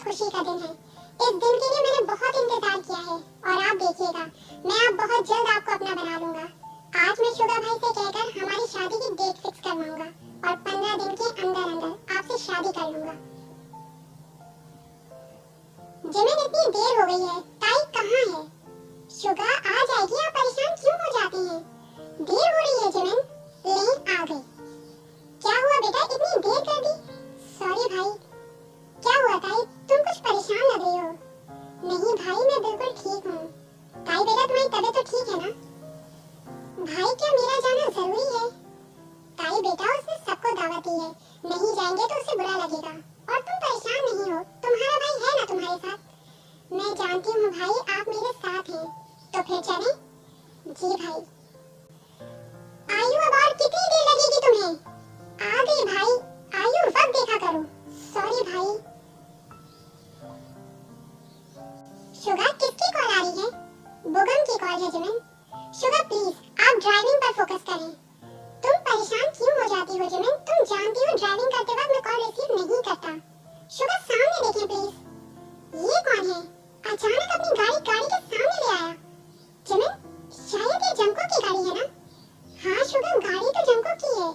खुशी का दिन है। इस दिन के लिए मैंने बहुत इंतजार किया है और आप देखिएगा मैं अब बहुत जल्द आपको अपना बना लूंगा। आज मैं शुगा भाई से कहकर हमारी शादी की डेट फिक्स करवाऊंगा और 15 दिन के अंदर अंदर आपसे शादी कर लूंगा। जिमिन इतनी देर हो गई है, ताई कहाँ है? शुगा आ जाएगी, आप परेशान क्यों हो जाते हैं? देर हो रही है जिमिन। ले आ गई। क्या हुआ बेटा, इतनी देर कर दी? सॉरी भाई। क्या हुआ ताई, तुम कुछ परेशान लग रही हो। नहीं भाई, मैं बिल्कुल ठीक हूँ। ताई बेटा तुम्हारी तबीयत तो ठीक है ना? भाई क्या मेरा जाना जरूरी है? ताई बेटा उसने सबको दावत दी है, नहीं जाएंगे तो उसे बुरा लगेगा। और तुम परेशान नहीं हो, तुम्हारा भाई है ना तुम्हारे साथ? मैं जानती हूँ भाई, आप मेरे साथ हैं, तो फिर चलें? जी भाई। आयु अब और कितनी देर लगेगी तुम्हें? आ गई भाई। आयु वक्त देखा करो। सॉरी भाई। शुगा किसकी कॉल आ रही है? बुगम की कॉल है जिमिन। शुगा प्लीज आप ड्राइविंग पर फोकस करें। तुम परेशान क्यों हो जाती हो जिमिन? तुम जानती हो ड्राइविंग करते वक्त मैं कॉल रिसीव नहीं करता। शुगा सामने देखें प्लीज। ये कौन है? अचानक अपनी गाड़ी के सामने ले आया। जिमिन शायद ये जंको की गाड़ी है ना? हाँ शुगा, गाड़ी तो जंको की है।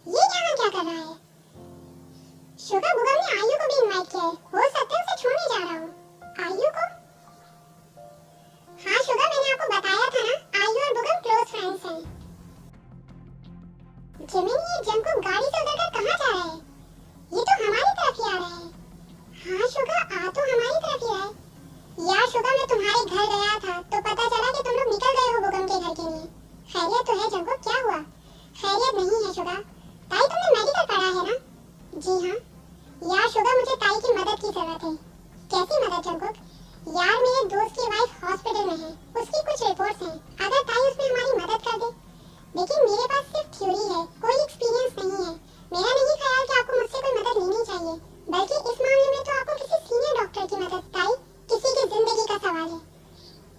ये यहाँ क्या कर रहा है? शुगा बुगम ने आयु को भी इनवाइट किया है, हो सकता है उसे छोड़ने जा रहा हूँ। आयु को? हाँ शुगा, मैंने आपको बताया था ना, आयु और बुगम क्लोज फ्रेंड्स हैं। जिमिन ये जंको गाड़ी से उतरकर कहाँ जा रहा है? ये तो हमारी तरफ ही आ रहा है। हाँ शुगा, आ तो हमारी तरफ ही रहा है। यार शुगा, मैं तुम्हारे घर गया था तो पता चला कि तुम लोग निकल गए हो बुगम के घर के लिए। खैरियत तो है जंको? क्या हुआ? खैरियत नहीं है शुगा। ताई तुमने मेडिकल पढ़ा है ना? जी हाँ। यार शुगा, मुझे ताई की मदद की जरूरत है। कैसी मदद जंको? यार मेरे दोस्त की वाइफ हॉस्पिटल में है, उसकी कुछ रिपोर्ट्स हैं, अगर ताई उसमें हमारी मदद कर दे। लेकिन मेरे पास सिर्फ थ्योरी है, कोई एक्सपीरियंस नहीं है। मेरा नहीं ख्याल कि आपको मुझसे कोई मदद लेनी चाहिए, बल्कि इस मामले में तो आपको किसी सीनियर डॉक्टर की मदद। ताई किसी की जिंदगी का सवाल है।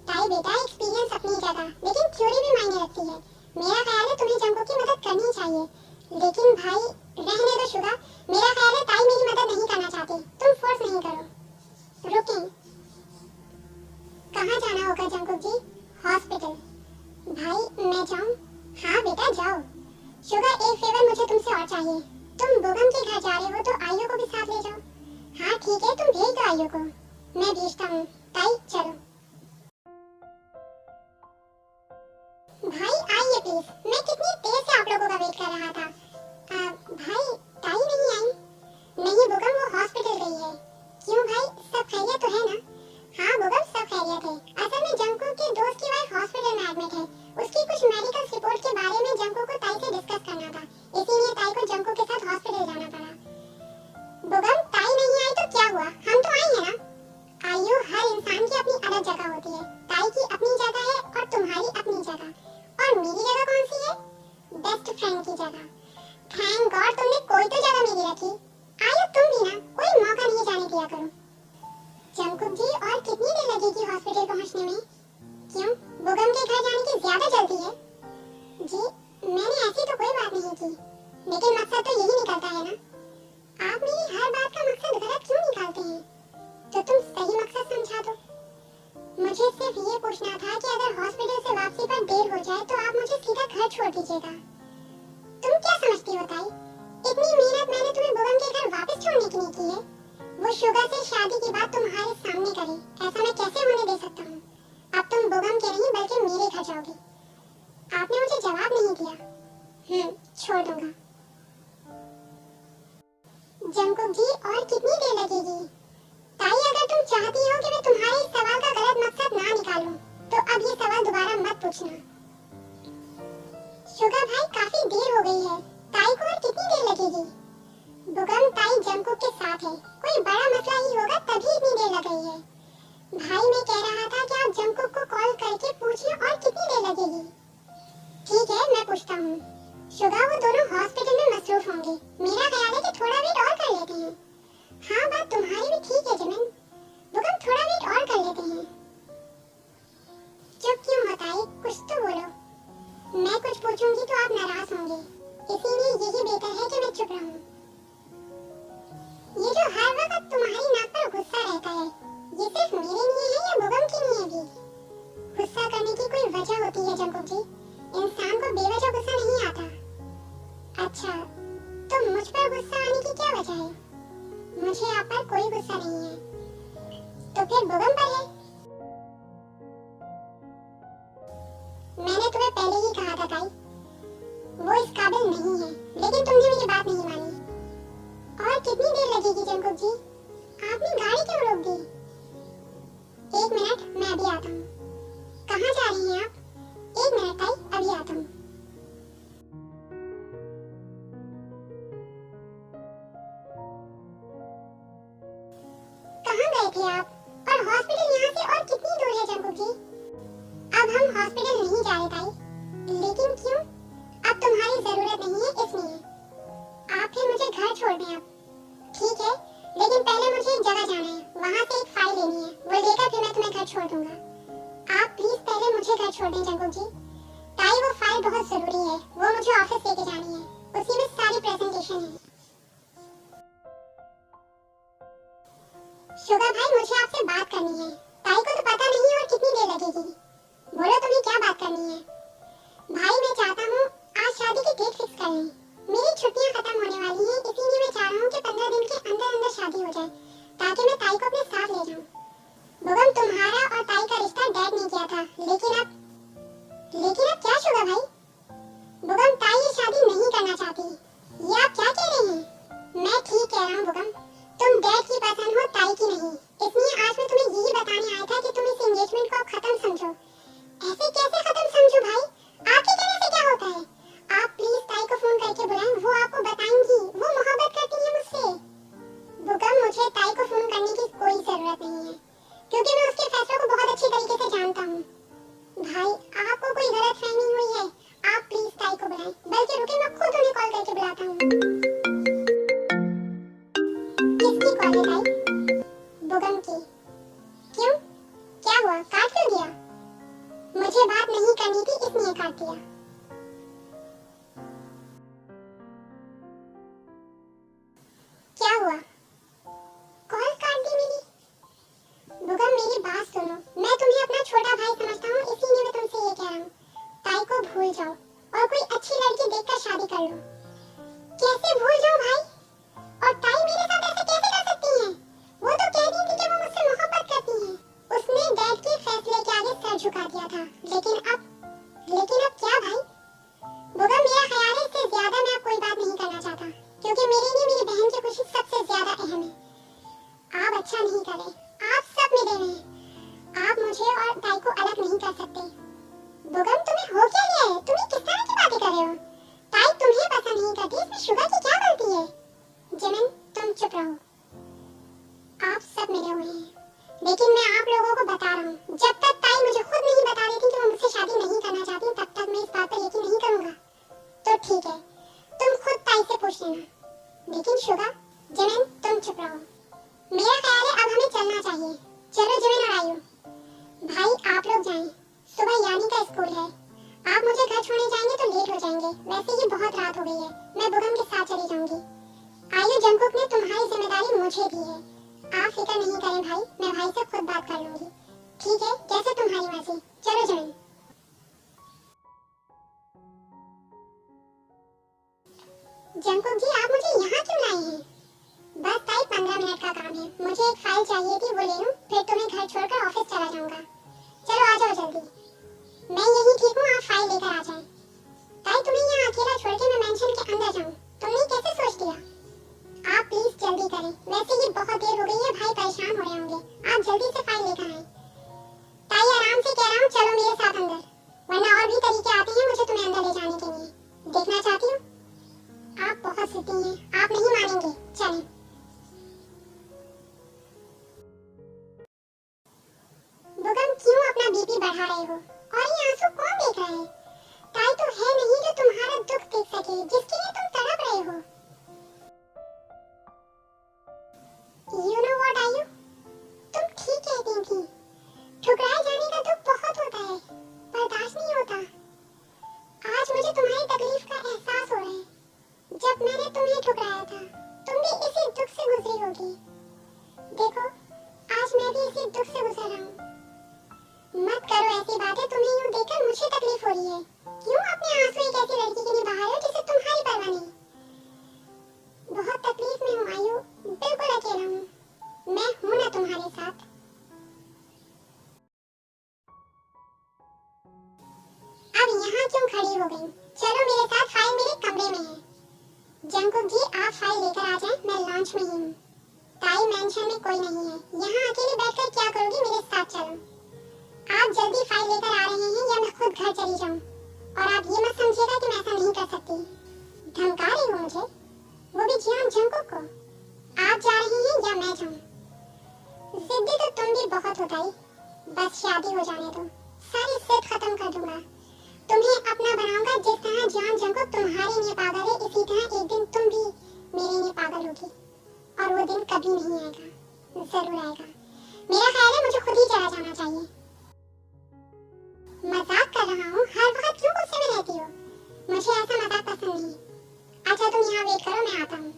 ताई बेटा एक्सपीरियंस अपनी जगह, लेकिन थ्योरी भी मायने रखती है। मेरा ख्याल है तुम्हें जंको की मदद करनी चाहिए। लेकिन भाई रहने दो शुगा, मेरा ख्याल है ताई मेरी मदद नहीं करना चाहती, तुम फोर्स नहीं करो। रुकें। कहाँ जाना होगा जंकुक जी? हॉस्पिटल। भाई मैं जाऊँ? हाँ बेटा जाओ। शुगा एक फेवर मुझे तुमसे और चाहिए। तुम बुगम के घर जा रहे हो तो आयु को भी साथ ले जाओ। हाँ ठीक है, तुम भेज दो आयु को, मैं भेजता हूँ। ताई चलो। भाई आइए प्लीज, मैं कितनी देर से आप लोगों का वेट कर रहा था। भाई ताई नहीं आई? नहीं बुगम, वो हॉस्पिटल गई है। क्यों भाई, सब खैरियत तो है ना? हाँ बुगम सब खैरियत है। असल में जंको के दोस्त की वाइफ हॉस्पिटल में एडमिट है, उसकी कुछ मेडिकल रिपोर्ट के बारे में जंको को ताई से डिस्कस करना था, इसीलिए ताई को जंको के साथ हॉस्पिटल जाना पड़ा। बुगम ताई नहीं आई तो क्या हुआ, हम तो आए हैं ना। आयु हर इंसान की अपनी अलग जगह होती है, ताई की अपनी जगह है और तुम्हारी अपनी जगह, और मेरी जगह कौन सी है? बेस्ट फ्रेंड की जगह। थैंक गॉड तुमने कोई तो जगह मेरी रखी। आयु तुम भी ना कोई मौका नहीं जाने दिया करो। जंकुक जी और कितनी देर लगेगी हॉस्पिटल पहुंचने में? क्यों बुगम के घर जाने की ज्यादा जल्दी है? जी मैंने ऐसी तो कोई बात नहीं की, लेकिन मकसद तो यही निकलता है ना। आप मेरी हर बात का मकसद गलत क्यों निकालते हैं? तो तुम सही मकसद समझा दो। मुझे सिर्फ ये पूछना था कि अगर हॉस्पिटल से वापसी पर देर हो जाए तो आप मुझे सीधा घर छोड़ दीजिएगा। तुम क्या समझती हो ताई? इतनी मेहनत मैंने तुम्हें बुगम के घर वापस छोड़ने के लिए की है। वो शुगर से शादी की बात तुम्हारे सामने करे, ऐसा मैं कैसे होने दे सकता हूँ? अब तुम बुगम के नहीं बल्कि मेरे घर जाओगी। आपने मुझे जवाब नहीं दिया। छोड़ दूंगा। जंकुक जी, और कितनी देर लगेगी? ताई, अगर तुम चाहती हो कि मैं तुम्हारे इस सवाल का गलत मकसद ना निकालूं, तो अब ये सवाल दोबारा मत पूछना। शुगर भाई, काफी देर हो गई है। ताई को और कितनी देर लगेगी? बुगम ताई जंकुक के साथ है, कोई बड़ा मसला ही होगा तभी इतनी देर लग गई है। भाई, मैं कह रहा था कि आप जंकुक को कॉल करके पूछिए और कितनी देर लगेगी। ठीक है, मैं पूछता हूँ। शुगर, वो दोनों हॉस्पिटल में मसरूफ होंगे। मेरा ख्याल है कि थोड़ा वेट और कर लेते हैं। हाँ, बात तुम्हारी भी ठीक है जिमिन। बुगम, थोड़ा वेट और कर लेते हैं। चुप क्यों होता है? कुछ तो बोलो। मैं कुछ पूछूंगी तो आप नाराज होंगे, इसीलिए यही बेहतर है कि मैं चुप रहूं। ये जो हर वक्त तुम्हारी नाक पर गुस्सा रहता है, ये सिर्फ मेरे लिए है या बुगम के लिए भी? गुस्सा करने की कोई वजह होती है जंकुक जी। इंसान को बेवजह गुस्सा नहीं आता। अच्छा, तो मुझ पर गुस्सा आने की क्या वजह है? मुझे आप पर कोई गुस्सा नहीं है। तो फिर बुगम पर है। मैंने तुम्हें पहले ही कहा था ताई, वो इस काबिल नहीं है, लेकिन तुमने मेरी बात नहीं मानी। और कितनी देर लगेगी जंकुक जी? आपने गाड़ी क्यों रोक दी? 1 मिनट, मैं अभी आता हूँ। कहाँ जा रही हैं आप? 1 मिनट ताई, अभी आता हूँ। कहाँ गए थे आप? और हॉस्पिटल यहाँ से और कितनी दूर है जंकुक जी? अब हम हॉस्पिटल नहीं जा रहे ताई। लेकिन क्यों? अब तुम्हारी जरूरत नहीं है इसलिए। आप फिर मुझे घर छोड़ दें अब। ठीक है, लेकिन पहले मुझे एक जगह जाना है, वहाँ से एक फाइल लेनी है, वो लेकर फिर मैं तुम्हें घर छोड़ दूंगा। आप प्लीज पहले मुझे घर छोड़ दें जंकुक जी। ताई, वो फाइल बहुत जरूरी है, वो मुझे ऑफिस लेके जानी है, उसी में सारी प्रेजेंटेशन है। शुगर भाई, मुझे आपसे बात करनी है। ताई को तो पता नहीं और कितनी देर लगेगी। बोलो, तुम्हें क्या बात करनी है? भाई, मैं चाहता हूँ आज शादी की डेट फिक्स कर लें। मेरी छुट्टियां खत्म होने वाली हैं, इसीलिए मैं चाह रहा हूँ कि 15 दिन के अंदर अंदर शादी हो जाए, ताकि मैं ताई को अपने साथ ले जाऊँ। बुगम, तुम्हारा और ताई का रिश्ता डैड ने किया था, लेकिन अब क्या शुगर भाई? बुगम, ताई ये शादी नहीं करना चाहती। ये आप क्या कह रहे हैं? मैं ठीक कह रहा हूँ बुगम, तुम डैड की पसंद हो, ताई की नहीं। इसलिए आज मैं तुम्हें यही बताने आया था कि तुम इस एंगेजमेंट को खत्म समझो। ऐसे कैसे खत्म समझो भाई? आपके कहने से क्या होता है? आप प्लीज ताई को फोन करके बुलाएं, वो आपको बताएंगी, वो मोहब्बत करती है मुझसे। बुगम, मुझे ताई को फोन करने की कोई जरूरत नहीं है, क्योंकि मैं उसके फैसलों को बहुत अच्छी तरीके से जानता हूँ। भाई, आपको कोई गलतफहमी हुई है, आप प्लीज ताई को बुलाएं। बल्कि रुके, मैं खुद उन्हें कॉल करके बुलाता हूँ। किसकी कॉल है ताई? बुगम की। क्यों? क्या हुआ? काट क्यों दिया? मुझे बात नहीं करनी थी, इसलिए काट दिया। क्या हुआ? कॉल काट दी मेरी? बुगम, मेरी बात सुनो, मैं तुम्हें अपना छोटा भाई समझता हूँ, इसीलिए मैं तुमसे ये कह रहा हूँ, ताई को भूल जाओ और कोई अच्छी लड़की देखकर शादी कर लो। कैसे भूल जाऊँ भाई? और ताई मेरे साथ ऐसे कैसे कर सकती हैं? वो तो कह रही थी कि वो मुझसे मोहब्बत करती हैं। उसने डैड के फैसले के आगे सर झुका दिया था, लेकिन अब क्या भाई? बुगम, मेरा ख्याल है इससे ज्यादा मैं अब कोई बात नहीं करना चाहता, क्योंकि मेरे लिए मेरी बहन की खुशी सबसे ज्यादा अहम है। आप अच्छा नहीं कर रहे, आप सब मेरे में हैं। आप मुझे और ताई को अलग नहीं कर सकते। बुगम, तुम्हें हो क्या गया है? तुम किस तरह की बातें कर रहे हो? ताई तुम्हें पसंद नहीं करती, इसमें शुगर की क्या गलती है? जिमिन, तुम चुप रहो। आप सब मिले हुए हैं, लेकिन मैं आप लोगों को बता रहा हूँ, जब तक ताई मुझे खुद नहीं बता देती कि वो मुझसे शादी नहीं करना चाहती, तब तक मैं इस बात पर यकीन नहीं करूँगा। तो ठीक है, तुम खुद ताई से पूछ लेना। लेकिन शुगर, जिमिन, तुम चुप रहो। मेरा ख्याल है अब हमें चलना चाहिए। चलो जिमिन और आयु। भाई, आप लोग जाएं, सुबह यानी का स्कूल है। आप मुझे घर छोड़ने जाएंगे तो लेट हो जाएंगे, वैसे ही बहुत रात हो गई है। मैं बुगम के साथ चली जाऊंगी। आयु, जंगकुक ने तुम्हारी जिम्मेदारी मुझे दी है। आप फिक्र नहीं करें भाई, मैं भाई से खुद बात कर लूंगी। ठीक है, जैसे तुम्हारी मर्जी। चलो जमीन। जंगकुक जी, आप मुझे यहाँ क्यों लाए हैं? बस ताई 15 मिनट का काम है। मुझे एक फाइल चाहिए थी, वो ले लूं, फिर तुम्हें घर छोड़कर ऑफिस चला जाऊंगा। चलो आ जाओ जल्दी। मैं यहीं ठीक हूँ, आप फाइल लेकर आ जाएं। ताई, तुम्हें यहाँ अकेला छोड़ के मैं मेंशन के अंदर जाऊँ, तुमने कैसे सोच लिया? आप प्लीज जल्दी करें, वैसे ही बहुत देर हो गई है, भाई परेशान हो रहे होंगे। आप जल्दी से फाइल लेकर आएं। ताई, आराम से कह रहा हूँ, चलो मेरे साथ अंदर, वरना और भी तरीके आते हैं मुझे तुम्हें अंदर ले जाने के लिए। देखना चाहती हो? आप बहुत सिद्धि हैं, आप नहीं मानेंगे। चलें। बुगम, क्यों अपना बीपी बढ़ा रहे हो? और ये आंसू कौन देख रहा है? ताई तो है नहीं जो तुम्हारा दुख देख सके, जिसके लिए तुम तड़प रहे हो। You know what, आयु? तुम ठीक कहती थी। ठुकराए जाने का दुख बहुत होता है, बर्दाश्त नहीं होता। आज मुझे तुम्हारी तकलीफ का एहसास हो रहा है। जब मैंने तुम्हें ठुकराया था, तुम भी इसी दुख से गुजरी होगी। देखो, आज मैं भी इसी दुख से गुजर रहा हूँ। मत करो ऐसी बातें, तुम्हें यूं देखकर मुझे तकलीफ हो रही है। क्यों अपने आंसू एक ऐसी लड़की के लिए बहा रहे हो जिसे तुम्हारी परवाह नहीं? बहुत तकलीफ में हूँ आयु, बिल्कुल अकेला हूँ। मैं हूँ ना तुम्हारे साथ। अब यहाँ क्यों खड़ी हो गई? चलो मेरे साथ, फाइल मेरे कमरे में है। जंगकुक जी, आप फाइल लेकर आ जाएं, मैं लॉन्च में ही हूँ। ताई, मेंशन में कोई नहीं है, यहाँ अकेले बैठकर क्या करोगी? मेरे साथ चलो। आप जल्दी फाइल लेकर आ रहे हैं या मैं खुद घर चली जाऊँ? और आप ये मत समझिएगा कि मैं ऐसा नहीं कर सकती। धमका रही हो मुझे, वो भी जियान जंगकुक को? आप जा रही हैं या मैं जाऊँ? जिद्दी तो तुम भी बहुत हो ताई, बस शादी हो जाने दो, सारी जिद खत्म कर दूंगा। तुम्हें अपना बनाऊंगा। जिस तरह जियान जंगकुक तुम्हारे लिए पागल है, इसी तरह एक दिन तुम भी मेरे लिए पागल होगी। और वो दिन कभी नहीं आएगा, जरूर आएगा। मेरा ख्याल है मुझे खुद ही चला जाना चाहिए। मजाक कर रहा हूँ, हर वक्त क्यों गुस्से में रहती हो? मुझे ऐसा मजाक पसंद नहीं। अच्छा तुम यहाँ वेट करो, मैं आता हूँ।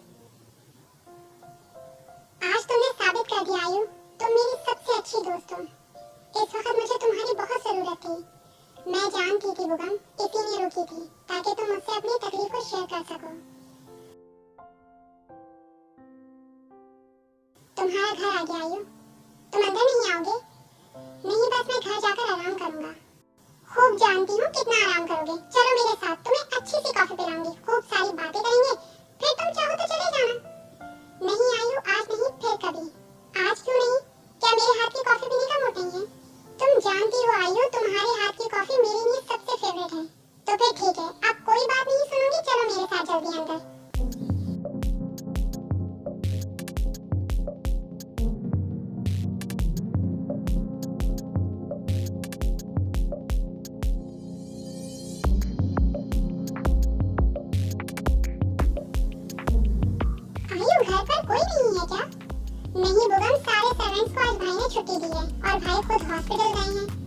आज तुमने साबित कर दिया आयु, तुम मेरी सबसे अच्छी दोस्त हो। इस वक्त मुझे तुम्हारी बहुत जरूरत थी। मैं जानती थी बुगम, इसीलिए रुकी थी, ताकि तुम मुझसे अपनी तकलीफ को शेयर कर सको। तुम्हारा घर आ गया आयु, तुम अंदर नहीं आओगे? नहीं, बस मैं घर जाकर आराम करूंगा। खूब जानती हूँ कितना आराम करोगे। चलो मेरे साथ, तुम्हें अच्छी सी कॉफी पिलाऊंगी, खूब सारी बातें करेंगे, फिर तुम चाहो तो चले जाना। नहीं आयु, आज नहीं, फिर कभी। आज क्यों नहीं? क्या मेरे हाथ की कॉफी पीने का मूड नहीं है? तुम जानती हो आयु, तुम्हारे हाथ की कॉफी मेरे लिए सबसे फेवरेट है। तो फिर ठीक है, अब कोई बात नहीं सुनूंगी। चलो मेरे साथ जल्दी अंदर। घर पर कोई नहीं है क्या? नहीं बुगम, सारे सर्वेंट्स को आज भाई ने छुट्टी दी है और भाई खुद हॉस्पिटल गए हैं।